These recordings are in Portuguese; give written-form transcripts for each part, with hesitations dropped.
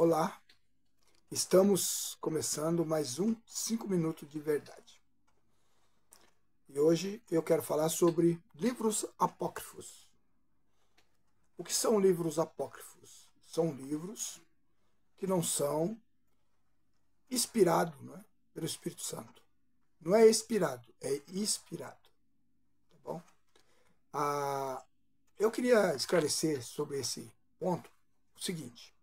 Olá, estamos começando mais um 5 minutos de verdade. E hoje eu quero falar sobre livros apócrifos. O que são livros apócrifos? São livros que não são inspirados, não é, pelo Espírito Santo. Não é expirado, é inspirado. Tá bom? Eu queria esclarecer sobre esse ponto o seguinte,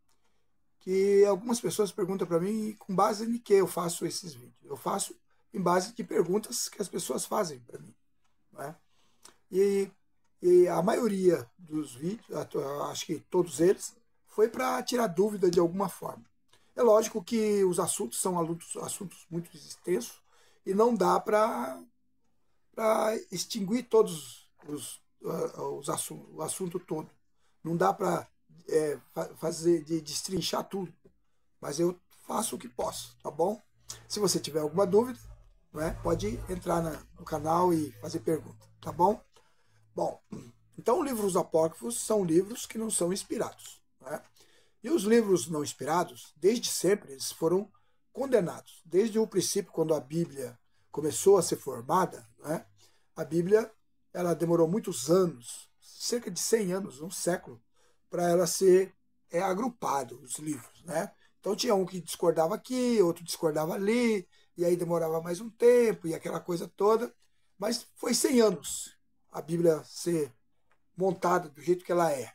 que algumas pessoas perguntam para mim com base em que eu faço esses vídeos. Eu faço em base de perguntas que as pessoas fazem para mim. Não é? E a maioria dos vídeos, acho que todos eles, foi para tirar dúvida de alguma forma. É lógico que os assuntos são assuntos muito extensos e não dá para extinguir todos os assuntos, o assunto todo. Não dá para fazer de destrinchar tudo, mas eu faço o que posso, tá bom? Se você tiver alguma dúvida, não é, pode entrar no canal e fazer pergunta, tá bom? Bom, então livros apócrifos são livros que não são inspirados, não é? E os livros não inspirados, desde sempre, eles foram condenados. Desde o princípio, quando a Bíblia começou a ser formada, não é? A Bíblia ela demorou muitos anos, cerca de 100 anos, um século, para ela ser agrupado, os livros, né? Então tinha um que discordava aqui, outro discordava ali, e aí demorava mais um tempo, e aquela coisa toda. Mas foi 100 anos a Bíblia ser montada do jeito que ela é.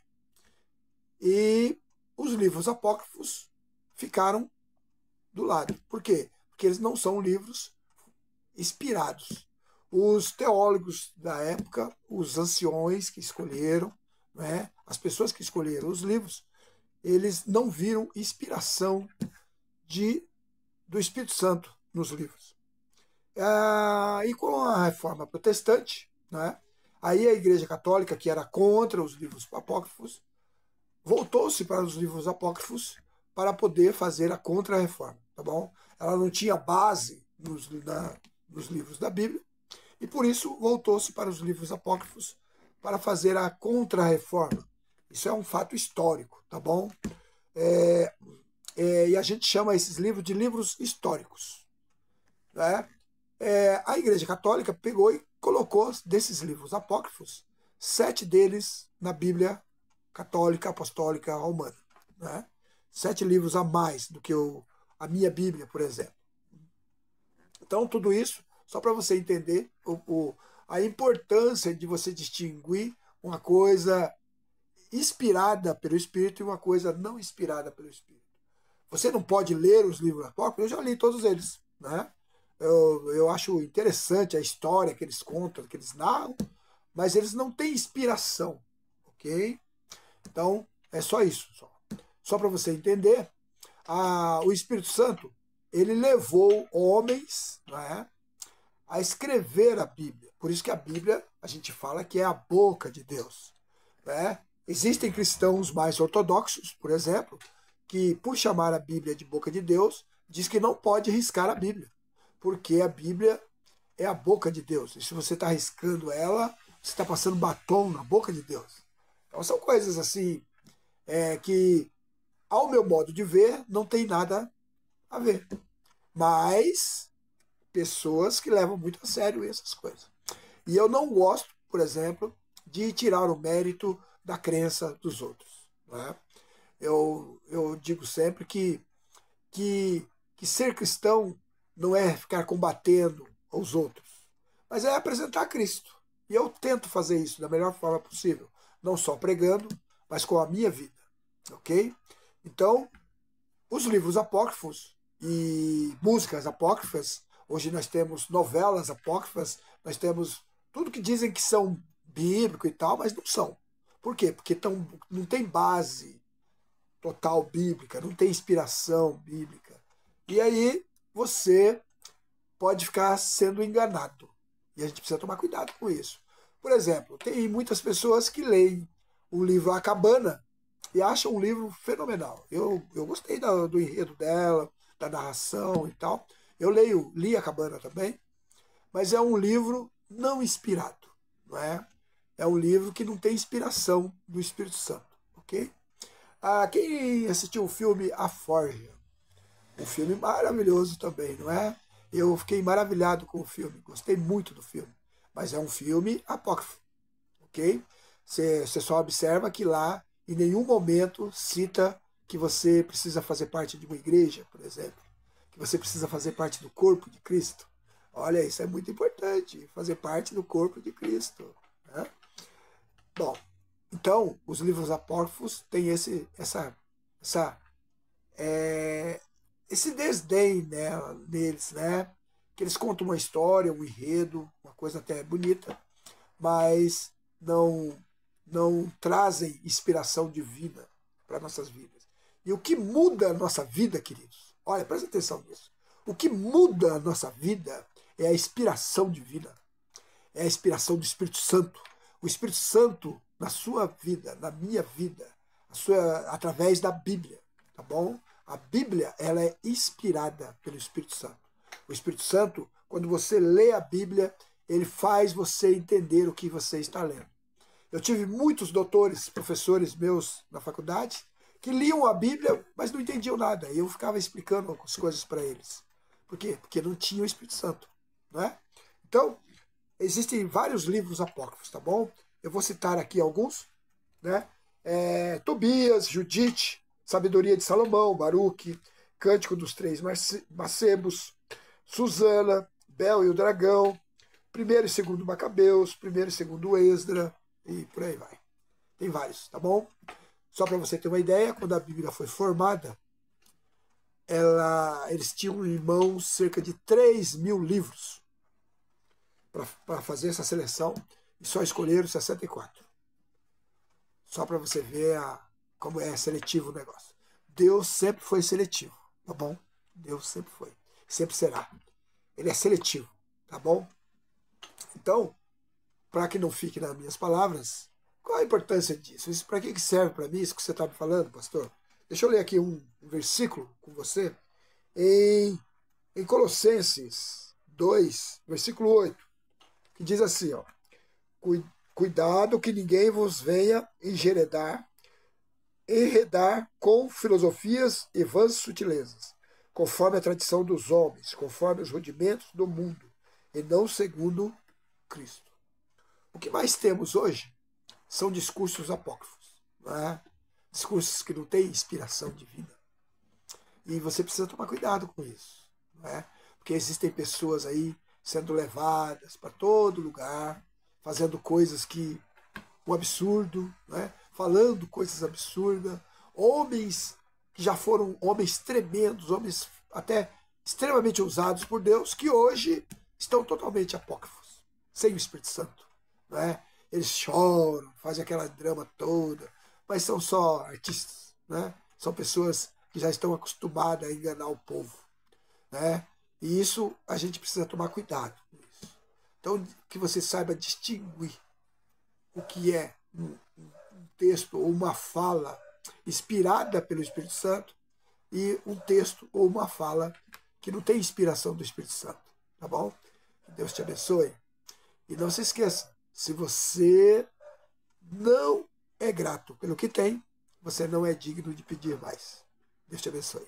E os livros apócrifos ficaram do lado. Por quê? Porque eles não são livros inspirados. Os teólogos da época, os anciões que escolheram, né, as pessoas que escolheram os livros, eles não viram inspiração do Espírito Santo nos livros. E com a reforma protestante, né, aí a Igreja Católica, que era contra os livros apócrifos, voltou-se para os livros apócrifos para poder fazer a contra-reforma, tá bom? Ela não tinha base nos livros da Bíblia, e por isso voltou-se para os livros apócrifos para fazer a contra-reforma. Isso é um fato histórico, tá bom? E a gente chama esses livros de livros históricos. Né? A Igreja Católica pegou e colocou desses livros apócrifos 7 deles na Bíblia Católica Apostólica Romana. Né? 7 livros a mais do que a minha Bíblia, por exemplo. Então, tudo isso só para você entender a importância de você distinguir uma coisa inspirada pelo Espírito e uma coisa não inspirada pelo Espírito. Você não pode ler os livros apócrifos, eu já li todos eles. Né? Eu acho interessante a história que eles contam, que eles narram, mas eles não têm inspiração. Ok? Então, é só isso. Só para você entender, o Espírito Santo ele levou homens, né, a escrever a Bíblia. Por isso que a Bíblia, a gente fala que é a boca de Deus. Né? Existem cristãos mais ortodoxos, por exemplo, que, por chamar a Bíblia de boca de Deus, diz que não pode riscar a Bíblia, porque a Bíblia é a boca de Deus. E se você está riscando ela, você está passando batom na boca de Deus. Então são coisas assim que, ao meu modo de ver, não tem nada a ver. Mas pessoas que levam muito a sério essas coisas. E eu não gosto, por exemplo, de tirar o mérito da crença dos outros. Né? Eu digo sempre que ser cristão não é ficar combatendo os outros, mas é apresentar Cristo. E eu tento fazer isso da melhor forma possível, não só pregando, mas com a minha vida. Ok? Então, os livros apócrifos e músicas apócrifas, hoje nós temos novelas apócrifas, nós temos tudo que dizem que são bíblico e tal, mas não são. Por quê? Porque não tem base total bíblica, não tem inspiração bíblica. E aí você pode ficar sendo enganado. E a gente precisa tomar cuidado com isso. Por exemplo, tem muitas pessoas que leem o livro A Cabana e acham um livro fenomenal. Eu gostei do enredo dela, da narração e tal. Eu li A Cabana também, mas é um livro não inspirado, não é? É um livro que não tem inspiração do Espírito Santo, ok? Quem assistiu o filme A Forja? Um filme maravilhoso também, não é? Eu fiquei maravilhado com o filme, gostei muito do filme. Mas é um filme apócrifo, ok? Você só observa que lá, em nenhum momento, cita que você precisa fazer parte de uma igreja, por exemplo. Que você precisa fazer parte do corpo de Cristo. Olha, isso é muito importante, fazer parte do corpo de Cristo. Né? Bom, então, os livros apócrifos têm essa, é, esse desdém, né, neles, né? Que eles contam uma história, um enredo, uma coisa até bonita, mas não trazem inspiração divina para nossas vidas. E o que muda a nossa vida, queridos? Olha, presta atenção nisso. O que muda a nossa vida é a inspiração divina, é a inspiração do Espírito Santo. O Espírito Santo na sua vida, na minha vida, através da Bíblia, tá bom? A Bíblia, ela é inspirada pelo Espírito Santo. O Espírito Santo, quando você lê a Bíblia, ele faz você entender o que você está lendo. Eu tive muitos doutores, professores meus na faculdade, que liam a Bíblia, mas não entendiam nada. E eu ficava explicando algumas coisas para eles. Por quê? Porque não tinha o Espírito Santo. Não é? Então, existem vários livros apócrifos, tá bom? Eu vou citar aqui alguns. Né? Tobias, Judite, Sabedoria de Salomão, Baruque, Cântico dos Três Macebos, Susana, Bel e o Dragão, primeiro e segundo Macabeus, primeiro e segundo Esdra, e por aí vai. Tem vários, tá bom? Só para você ter uma ideia, quando a Bíblia foi formada, eles tinham em mãos cerca de 3.000 livros para fazer essa seleção e só escolheram 64. Só para você ver como é seletivo o negócio. Deus sempre foi seletivo, tá bom? Deus sempre foi, sempre será. Ele é seletivo, tá bom? Então, para que não fique nas minhas palavras, qual a importância disso? Isso para que serve para mim, isso que você está me falando, pastor? Deixa eu ler aqui um versículo com você, em Colossenses 2, versículo 8, que diz assim, ó, cuidado que ninguém vos venha enredar com filosofias e vãs sutilezas, conforme a tradição dos homens, conforme os rudimentos do mundo, e não segundo Cristo. O que mais temos hoje são discursos apócrifos, né? Discursos que não têm inspiração divina. E você precisa tomar cuidado com isso, né? Porque existem pessoas aí sendo levadas para todo lugar, fazendo coisas que um absurdo, né? Falando coisas absurdas, homens que já foram homens tremendos, homens até extremamente usados por Deus, que hoje estão totalmente apócrifos, sem o Espírito Santo. Né? Eles choram, fazem aquela drama toda, mas são só artistas, né? São pessoas que já estão acostumadas a enganar o povo. Né? E isso a gente precisa tomar cuidado com isso. Então, que você saiba distinguir o que é um texto ou uma fala inspirada pelo Espírito Santo e um texto ou uma fala que não tem inspiração do Espírito Santo. Tá bom? Que Deus te abençoe. E não se esqueça, se você não é grato pelo que tem, você não é digno de pedir mais. Deus te abençoe.